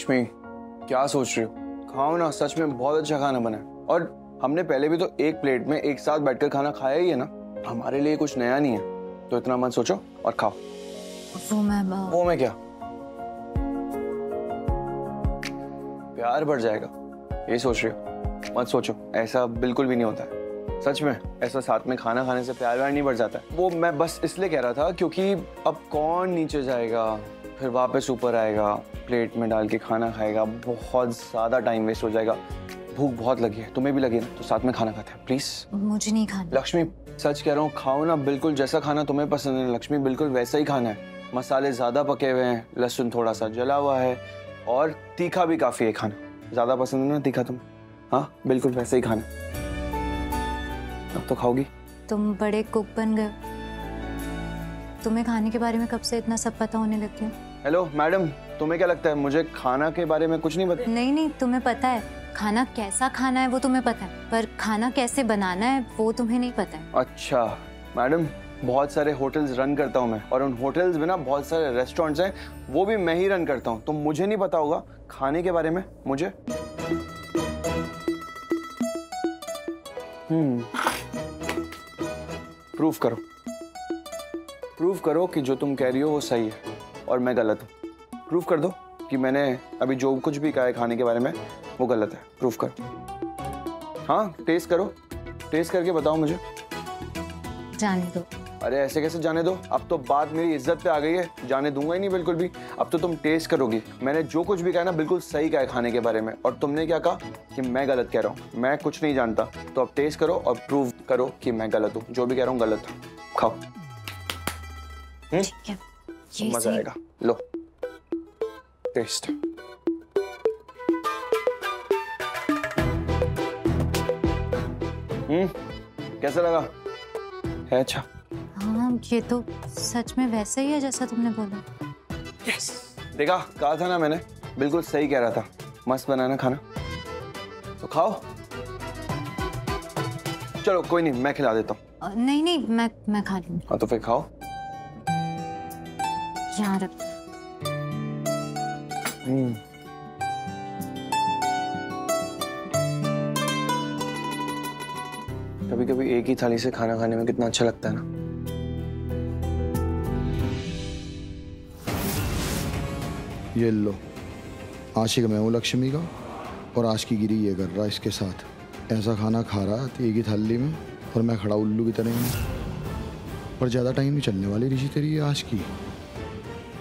लक्ष्मी, क्या सोच रही हो? खाओ ना, सच में बहुत अच्छा खाना बना है। और हमने पहले भी तो एक प्लेट में एक साथ बैठकर खाना खाया ही है ना। हमारे लिए कुछ नया नहीं है, तो इतना मत सोचो और खाओ। वो मैं क्या? प्यार बढ़ जाएगा ये सोच रही हो? मत सोचो, ऐसा बिल्कुल भी नहीं होता है। सच में ऐसा साथ में खाना खाने से प्यार व्यार नहीं बढ़ जाता है। वो मैं बस इसलिए कह रहा था क्योंकि अब कौन नीचे जाएगा फिर वापस ऊपर आएगा, प्लेट में डाल के खाना खाएगा, बहुत ज्यादा टाइम वेस्ट हो जाएगा। भूख बहुत लगी है, तुम्हें भी लगी ना, तो साथ में खाना खाते हैं प्लीज। मुझे नहीं खाना। लक्ष्मी सच कह रहा हूँ, खाओ ना, बिल्कुल जैसा खाना तुम्हें पसंद है लक्ष्मी, बिल्कुल वैसा ही खाना है। मसाले ज्यादा पके हुए हैं, लहसुन थोड़ा सा जला हुआ है और तीखा भी काफी है खाना। ज्यादा पसंद है ना तीखा तुम? हाँ बिल्कुल वैसा ही खाना। अब तो खाओगी? तुम बड़े कुक बन गए, तुम्हें खाने के बारे में कब से इतना सब पता होने लग गया? हेलो मैडम, तुम्हें क्या लगता है मुझे खाना के बारे में कुछ नहीं पता? नहीं, तुम्हें पता है खाना कैसा खाना है वो तुम्हें पता है, पर खाना कैसे बनाना है वो तुम्हें नहीं पता है। अच्छा मैडम, बहुत सारे होटल्स रन करता हूँ मैं, और उन होटल्स में ना बहुत सारे रेस्टोरेंट्स हैं, वो भी मैं ही रन करता हूँ। तो मुझे नहीं पता होगा खाने के बारे में मुझे? प्रूफ करो, प्रूफ करो कि जो तुम कह रही हो वो सही है और मैं गलत हूँ। प्रूफ कर दो कि मैंने अभी जो कुछ भी कहा है खाने के बारे में वो गलत है। प्रूफ करो। हाँ टेस्ट करो, टेस्ट करके बताओ मुझे। जाने दो। अरे ऐसे कैसे जाने दो? अब तो बात मेरी इज्जत पे आ गई है, जाने दूंगा ही नहीं बिल्कुल भी। अब तो तुम टेस्ट करोगी। मैंने जो कुछ भी कहा ना बिल्कुल सही कहा है खाने के बारे में, और तुमने क्या कहा कि मैं गलत कह रहा हूँ। मैं कुछ नहीं जानता, तो अब टेस्ट करो और प्रूव करो कि मैं गलत हूँ। जो भी कह रहा हूँ गलत हूँ। खाओ। ठीक है, ये मजा आएगा। लो टेस्ट। कैसा लगा? है अच्छा? हाँ ये तो सच में वैसा ही है जैसा तुमने बोला। यस, देखा, कहा था ना मैंने, बिल्कुल सही कह रहा था। मस्त बनाना खाना, तो खाओ। चलो कोई नहीं, मैं खिला देता हूँ। नहीं मैं खा लूंगी। हाँ तो फिर खाओ। यहाँ रख। कभी कभी एक ही थाली से खाना खाने में कितना अच्छा लगता है ना। ये लो, आशिक मैं हूँ लक्ष्मी का, और आज की गिरी ये कर रहा इसके साथ। ऐसा खाना खा रहा है एक ही थाली में, और मैं खड़ा उल्लू की तरह हूँ। पर ज़्यादा टाइम नहीं चलने वाली ऋषि तेरी ये आज की।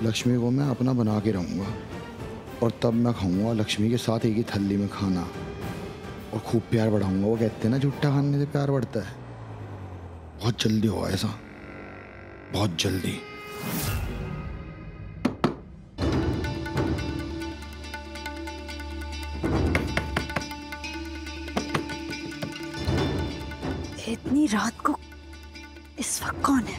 लक्ष्मी को मैं अपना बना के रहूँगा, और तब मैं खाऊंगा लक्ष्मी के साथ एक ही थाली में खाना, और खूब प्यार बढ़ाऊंगा। वो कहते हैं ना झूठा खाने से प्यार बढ़ता है। बहुत जल्दी होगा ऐसा, बहुत जल्दी। इतनी रात को इस वक्त कौन है?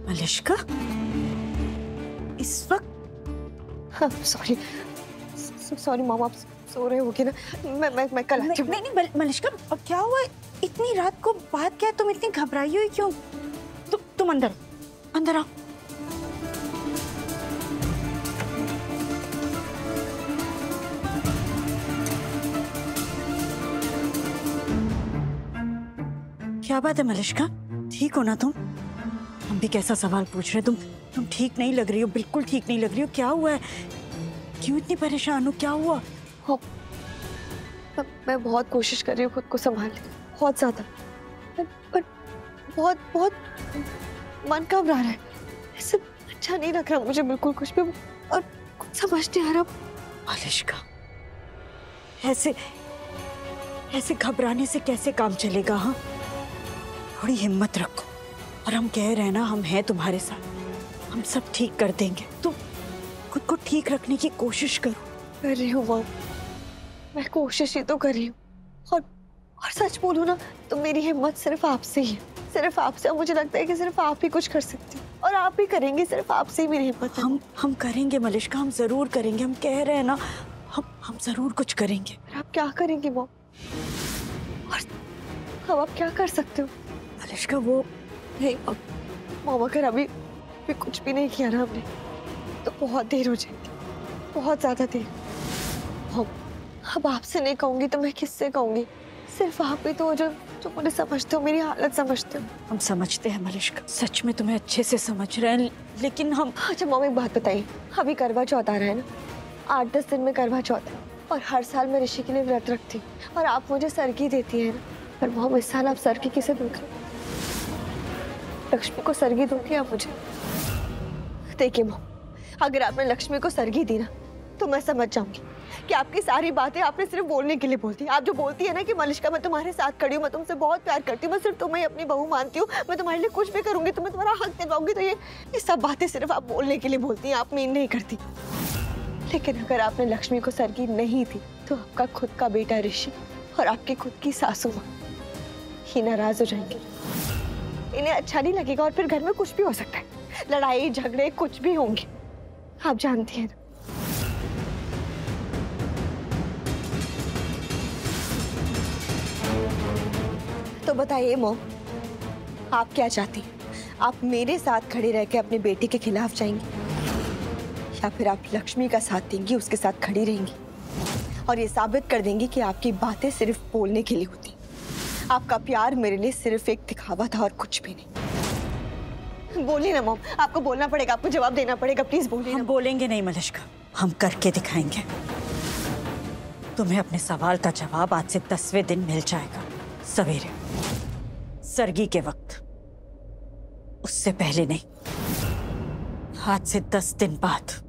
मलिश्का इस वक्त? सॉरी सॉरी मॉम, आप सो रहे होगे ना। मैं कल आती हूँ। नहीं मलिश्का, क्या हुआ? इतनी रात को बात क्या है? तुम इतनी घबराई हुई क्यों? तुम अंदर आओ। क्या बात है मलिश्का, ठीक हो ना तुम? हम भी कैसा सवाल पूछ रहे हैं। तुम ठीक नहीं लग रही हो, बिल्कुल ठीक नहीं लग रही हो। क्या हुआ है? क्यों इतनी परेशान हो? क्या हुआ? मैं बहुत कोशिश कर रही हूँ खुद को संभालने, बहुत ज्यादा, पर बहुत मन घबरा रहा है। ऐसे अच्छा नहीं लग रहा मुझे बिल्कुल कुछ भी, और कुछ समझ नहीं आ रहा। मलिश्का ऐसे घबराने से कैसे काम चलेगा? हाँ, थोड़ी हिम्मत रखो, और हम कह रहे हैं ना, हम हैं तुम्हारे साथ, हम सब ठीक कर देंगे। तुम खुद को ठीक रखने की कोशिश करो। कर रही हूँ मॉम, मैं कोशिश ही तो कर रही हूँ, और सच बोलूँ ना तो मेरी हिम्मत सिर्फ आपसे ही है, सिर्फ आपसे। मुझे लगता है कि सिर्फ आप ही कुछ कर सकती हो, और आप ही करेंगे, सिर्फ आपसे ही मेरी हिम्मत है। हम करेंगे मलिश्का, हम जरूर करेंगे। हम कह रहे हैं ना, हम जरूर कुछ करेंगे। आप क्या करेंगे मॉम? और अब आप क्या कर सकते हो? मलिश्का वो नहीं मॉम, अगर अभी भी कुछ भी नहीं किया ना हमने तो बहुत देर हो जाएगी, बहुत ज्यादा देर। अब आपसे नहीं कहूंगी तो मैं किससे कहूंगी? सिर्फ आप ही तो हो जो मुझे समझते हो, मेरी हालत समझते हो। हम समझते हैं मलिश्का, सच में तुम्हें अच्छे से समझ रहे हैं, लेकिन हम। अच्छा मॉम एक बात बताइए, अभी करवा चौथ आ रहा है ना, 8-10 दिन में करवा चौथ है और हर साल मैं ऋषि के लिए व्रत रखती हूँ और आप मुझे सरगी देती है ना, पर मॉम इस साल आप सरगी किसे दोगे? लक्ष्मी को सरगी दोगे आप मुझे? देखिए मॉम, अगर आपने लक्ष्मी को सरगी दी ना तो मैं समझ जाऊंगी कि आपकी सारी बातें आपने सिर्फ बोलने के लिए बोलती है। आप जो बोलती है ना कि मलिश्का मैं तुम्हारे साथ खड़ी हूँ, मैं तुमसे बहुत प्यार करती हूँ, मैं सिर्फ तुम्हें अपनी बहू मानती हूँ, मैं तुम्हारे लिए कुछ भी करूंगी, तुम्हें तुम्हारा हक दिलवाऊंगी, तो ये सब बातें सिर्फ आप बोलने के लिए बोलती हैं, आप मीन नहीं करती। लेकिन अगर आपने लक्ष्मी को सरगी नहीं दी तो आपका खुद का बेटा ऋषि और आपकी खुद की सासू माँ ही नाराज हो जाएंगे, इन्हें अच्छा नहीं लगेगा और फिर घर में कुछ भी हो सकता है, लड़ाई झगड़े कुछ भी होंगे, आप जानती हैं। तो बताइए मॉम, आप क्या चाहती हैं? आप मेरे साथ खड़े रह के अपने बेटे के खिलाफ जाएंगी या फिर आप लक्ष्मी का साथ देंगी, उसके साथ खड़ी रहेंगी और ये साबित कर देंगी कि आपकी बातें सिर्फ बोलने के लिए होती, आपका प्यार मेरे लिए सिर्फ एक दिखावा था और कुछ भी नहीं? बोलिए ना मॉम, आपको बोलना पड़ेगा, आपको जवाब देना पड़ेगा, प्लीज बोलिए। हम बोलेंगे नहीं मलिश्का, हम करके दिखाएंगे। तुम्हें अपने सवाल का जवाब आज से 10वें दिन मिल जाएगा, सवेरे सरगी के वक्त, उससे पहले नहीं, आज से 10 दिन बाद।